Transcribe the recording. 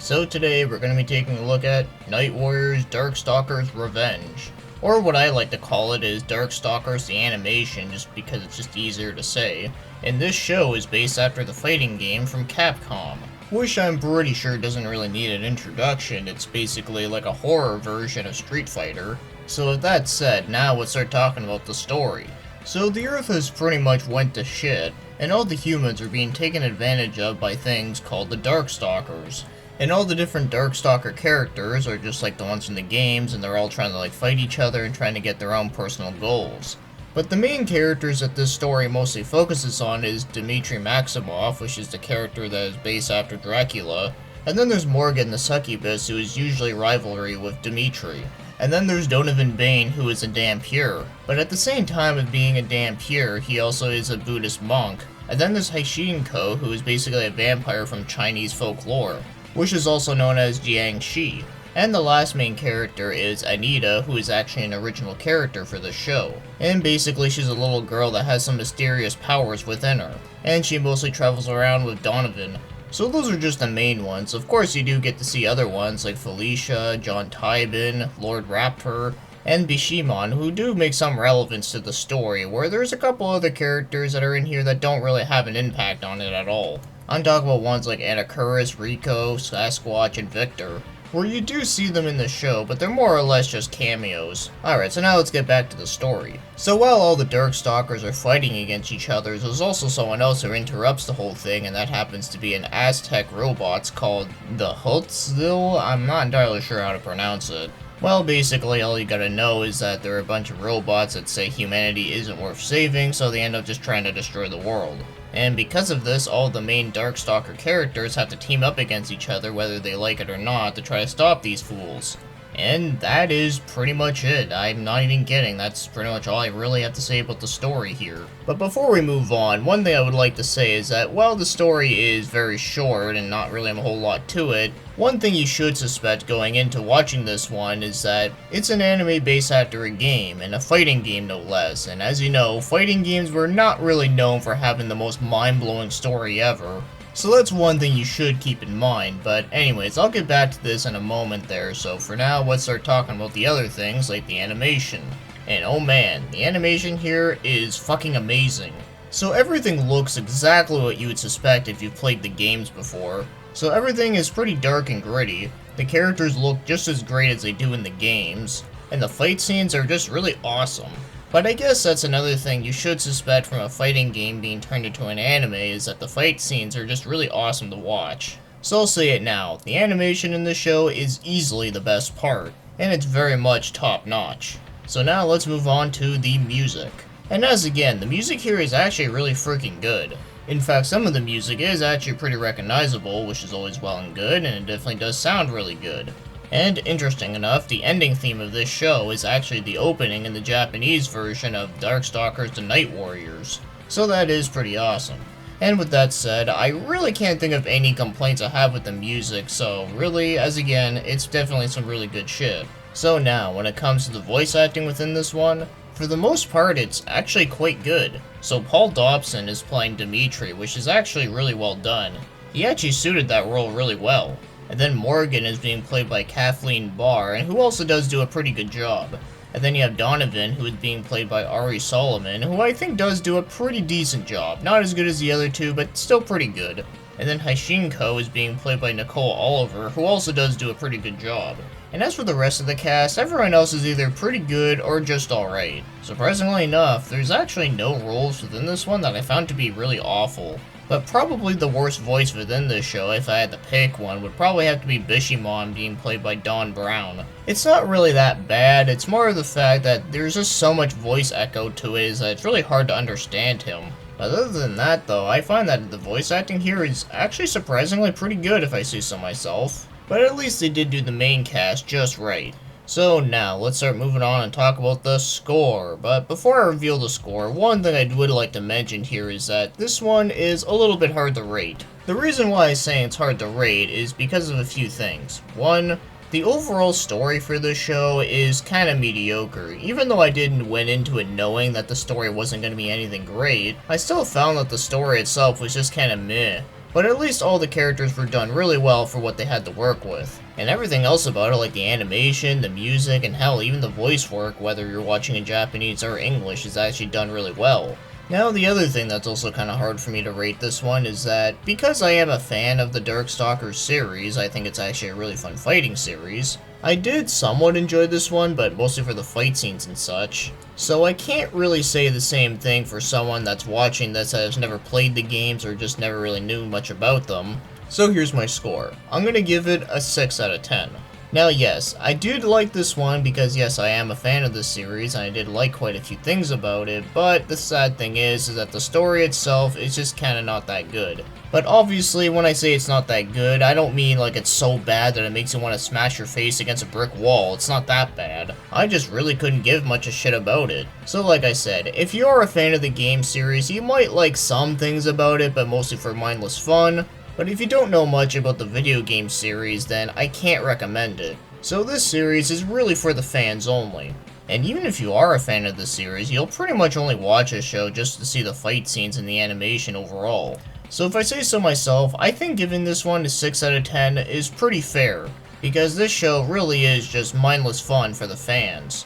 So today we're going to be taking a look at Night Warriors DarkStalkers Revenge. Or what I like to call it is DarkStalkers the animation, just because it's just easier to say. And this show is based after the fighting game from Capcom, which I'm pretty sure doesn't really need an introduction. It's basically like a horror version of Street Fighter. So with that said, now let's start talking about the story. So the Earth has pretty much went to shit, and all the humans are being taken advantage of by things called the DarkStalkers. And all the different Darkstalker characters are just like the ones in the games, and they're all trying to fight each other and trying to get their own personal goals. But the main characters that this story mostly focuses on is Dmitry Maximov, which is the character that is based after Dracula, and then there's Morgan the Succubus, who is usually rivalry with Dmitry. And then there's Donovan Bane, who is a Dhampir, but at the same time of being a Dhampir, he also is a Buddhist monk. And then there's Haishinko, who is basically a vampire from Chinese folklore, which is also known as Jiangxi. And the last main character is Anita, who is actually an original character for the show. And basically she's a little girl that has some mysterious powers within her, and she mostly travels around with Donovan. So those are just the main ones. Of course you do get to see other ones like Felicia, John Tybin, Lord Raptor, and Bishamon, who do make some relevance to the story, where there's a couple other characters that are in here that don't really have an impact on it at all. I'm talking about ones like Anakuris, Rico, Sasquatch, and Victor, where you do see them in the show, but they're more or less just cameos. Alright, so now let's get back to the story. So while all the Darkstalkers are fighting against each other, there's also someone else who interrupts the whole thing, and that happens to be an Aztec robot called the Hutzil. I'm not entirely sure how to pronounce it. Well, basically all you gotta know is that there are a bunch of robots that say humanity isn't worth saving, so they end up just trying to destroy the world. And because of this, all the main Darkstalker characters have to team up against each other, whether they like it or not, to try to stop these fools. And that is pretty much it. I'm not even kidding, that's pretty much all I really have to say about the story here. But before we move on, one thing I would like to say is that while the story is very short and not really a whole lot to it, one thing you should suspect going into watching this one is that it's an anime based after a game, and a fighting game no less, and as you know, fighting games were not really known for having the most mind-blowing story ever. So that's one thing you should keep in mind, but anyways, I'll get back to this in a moment there, so for now, let's start talking about the other things, like the animation. And oh man, the animation here is fucking amazing. So everything looks exactly what you would suspect if you've played the games before. So everything is pretty dark and gritty, the characters look just as great as they do in the games, and the fight scenes are just really awesome. But I guess that's another thing you should suspect from a fighting game being turned into an anime, is that the fight scenes are just really awesome to watch. So I'll say it now, the animation in this show is easily the best part, and it's very much top notch. So now let's move on to the music. And as again, the music here is actually really freaking good. In fact, some of the music is actually pretty recognizable, which is always well and good, and it definitely does sound really good. And interesting enough, the ending theme of this show is actually the opening in the Japanese version of DarkStalkers The Night Warriors. So that is pretty awesome. And with that said, I really can't think of any complaints I have with the music, so really, as again, it's definitely some really good shit. So now, when it comes to the voice acting within this one, for the most part, it's actually quite good. So Paul Dobson is playing Dmitry, which is actually really well done. He actually suited that role really well. And then Morgan is being played by Kathleen Barr, and who also does do a pretty good job. And then you have Donovan, who is being played by Ari Solomon, who I think does do a pretty decent job. Not as good as the other two, but still pretty good. And then Haishinko is being played by Nicole Oliver, who also does do a pretty good job. And as for the rest of the cast, everyone else is either pretty good or just alright. Surprisingly enough, there's actually no roles within this one that I found to be really awful. But probably the worst voice within this show, if I had to pick one, would probably have to be Bishamon being played by Don Brown. It's not really that bad, it's more of the fact that there's just so much voice echo to it is that it's really hard to understand him. But other than that though, I find that the voice acting here is actually surprisingly pretty good if I say so myself. But at least they did do the main cast just right. So now, let's start moving on and talk about the score. But before I reveal the score, one thing I would like to mention here is that this one is a little bit hard to rate. The reason why I say it's hard to rate is because of a few things. One, the overall story for this show is kinda mediocre. Even though I didn't went into it knowing that the story wasn't going to be anything great, I still found that the story itself was just kinda meh. but at least all the characters were done really well for what they had to work with. And everything else about it, like the animation, the music, and hell, even the voice work, whether you're watching in Japanese or English, is actually done really well. Now, the other thing that's also kind of hard for me to rate this one is that, because I am a fan of the DarkStalkers series, I think it's actually a really fun fighting series, I did somewhat enjoy this one, but mostly for the fight scenes and such. So I can't really say the same thing for someone that's watching this that has never played the games or just never really knew much about them. So here's my score. I'm gonna give it a 6 out of 10. Now yes, I did like this one because yes, I am a fan of this series and I did like quite a few things about it, but the sad thing is that the story itself is just kinda not that good. But obviously, when I say it's not that good, I don't mean like it's so bad that it makes you want to smash your face against a brick wall. It's not that bad. I just really couldn't give much a shit about it. So like I said, if you are a fan of the game series, you might like some things about it, but mostly for mindless fun. But if you don't know much about the video game series, then I can't recommend it. So this series is really for the fans only. And even if you are a fan of the series, you'll pretty much only watch a show just to see the fight scenes and the animation overall. So if I say so myself, I think giving this one a 6 out of 10 is pretty fair, because this show really is just mindless fun for the fans.